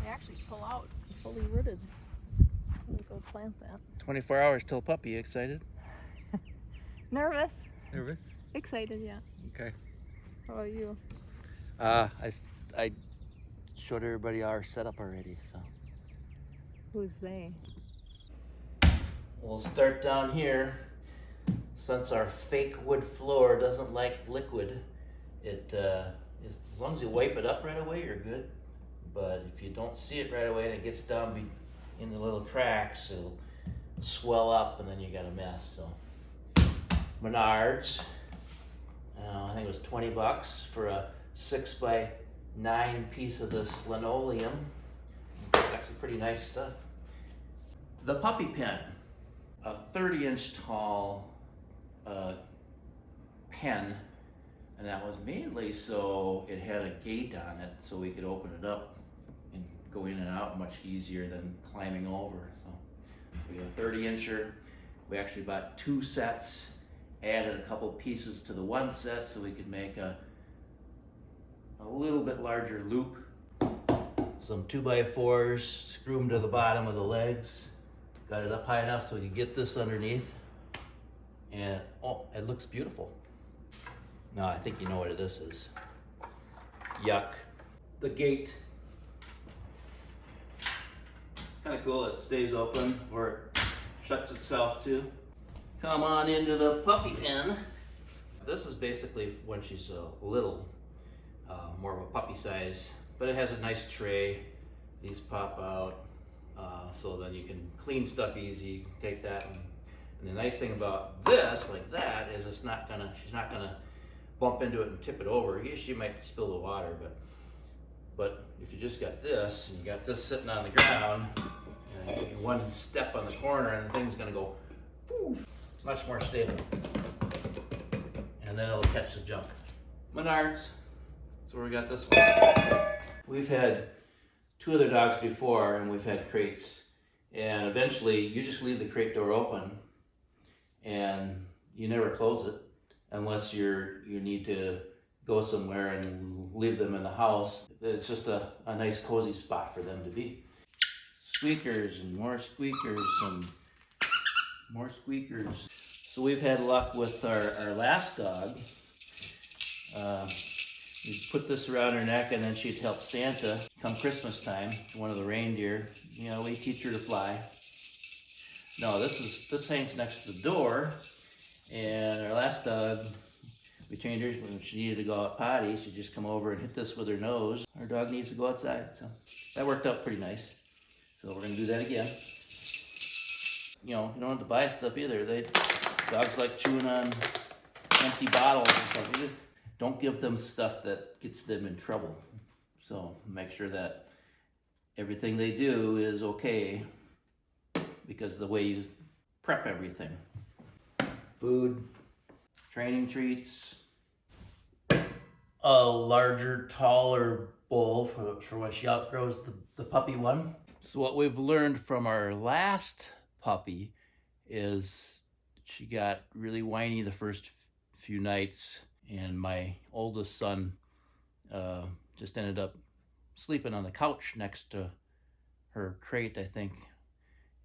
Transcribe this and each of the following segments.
They actually pull out fully rooted. I'm gonna go plant that. 24 hours till puppy. You excited? Nervous. Nervous? Excited, yeah. Okay. How about you? I showed everybody our setup already, so. Who's they? We'll start down here. Since our fake wood floor doesn't like liquid, as long as you wipe it up right away, you're good. But if you don't see it right away and it gets down in the little cracks, it'll swell up and then you got a mess. So Menards, I think it was 20 bucks for a 6x9 piece of this linoleum. It's actually pretty nice stuff. The puppy pen, a 30-inch tall pen, and that was mainly so it had a gate on it so we could open it up and go in and out much easier than climbing over. So we got a 30-incher. We actually bought 2 sets, added a couple pieces to the one set so we could make a little bit larger loop. Some 2x4s, screw them to the bottom of the legs. Got it up high enough so we could get this underneath. And oh, it looks beautiful. No, I think you know what this is. Yuck. The gate. Kind of cool, it stays open or it shuts itself too. Come on into the puppy pen. This is basically when she's little, more of a puppy size, but it has a nice tray. These pop out, so then you can clean stuff easy. You can take that and the nice thing about this, like that, is she's not gonna bump into it and tip it over. Yes, she might spill the water, but if you just got this, and you got this sitting on the ground, and you one step on the corner and the thing's gonna go poof, much more stable. And then it'll catch the junk. Menards, so we got this one. We've had 2 other dogs before and we've had crates. And eventually you just leave the crate door open and you never close it unless you need to go somewhere and leave them in the house. It's just a nice cozy spot for them to be. Squeakers and more squeakers and more squeakers. So we've had luck with our last dog. We put this around her neck and then she'd help Santa come Christmas time, one of the reindeer. You know, we teach her to fly. No, this hangs next to the door, and our last dog, we trained her when she needed to go out potty, she'd just come over and hit this with her nose. Our dog needs to go outside, so that worked out pretty nice. So we're gonna do that again. You know, you don't have to buy stuff either. Dogs like chewing on empty bottles and stuff. You just don't give them stuff that gets them in trouble. So make sure that everything they do is okay, because the way you prep everything. Food, training treats, a larger, taller bowl for when she outgrows the puppy one. So what we've learned from our last puppy is she got really whiny the first few nights, and my oldest son just ended up sleeping on the couch next to her crate, I think,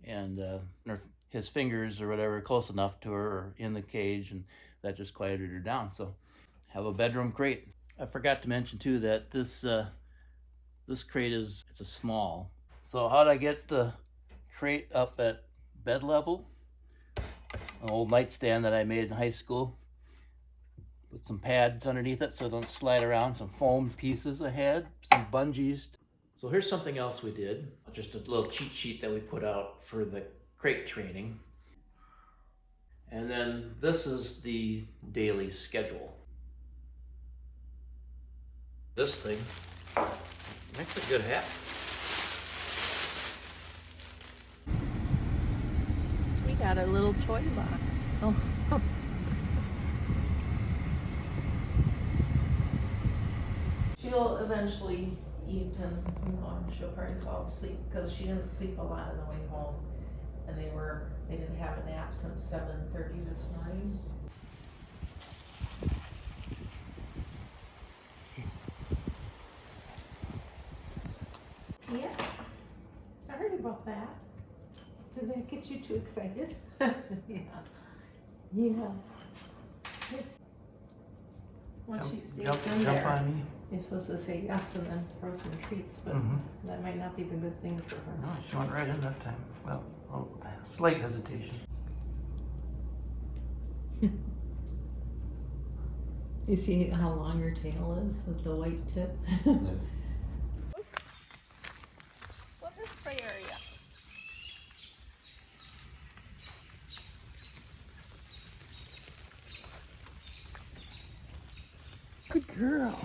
and his fingers or whatever close enough to her or in the cage, and that just quieted her down. So have a bedroom crate. I forgot to mention too that this crate it's a small. So how'd I get the crate up at bed level? An old nightstand that I made in high school. Put some pads underneath it so it don't slide around, some foam pieces I had, some bungees. So here's something else we did, just a little cheat sheet that we put out for the crate training. And then this is the daily schedule. This thing makes a good hat. We got a little toy box. Oh. She'll eventually eat and she'll probably fall asleep because she didn't sleep a lot on the way home, and they didn't have a nap since 7:30 this morning. Yes. about that. Did I get you too excited? Yeah. Yeah. Once she stays in Jump there, on me. you're supposed to say yes and then throw some treats, but that might not be the good thing for her. No, she went right in that time. Well, slight hesitation. You see how long her tail is with the white tip? What is spray area? Good girl.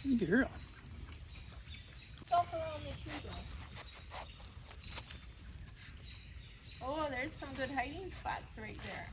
Good girl. Don't go on the tree though. Oh, there's some good hiding spots right there.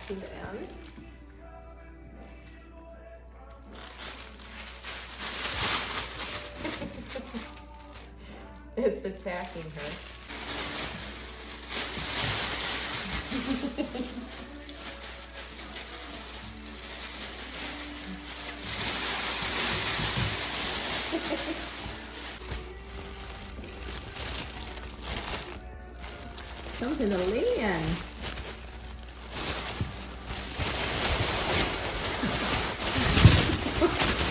Then it's attacking her. Something to lay in.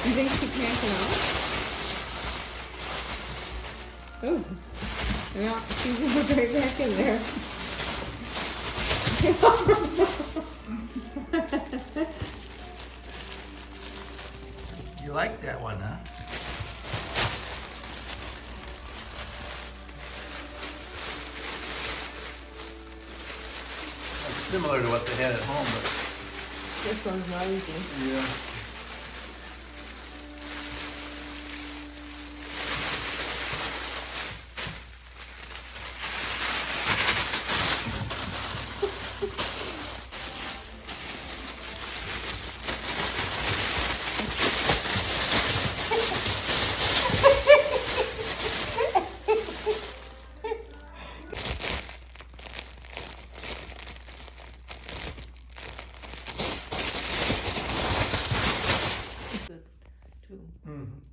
You think she can't come out? Oh, yeah, she's right back in there. You like that one, huh? That's similar to what they had at home, but This one's noisy. yeah. Too. Mm-hmm.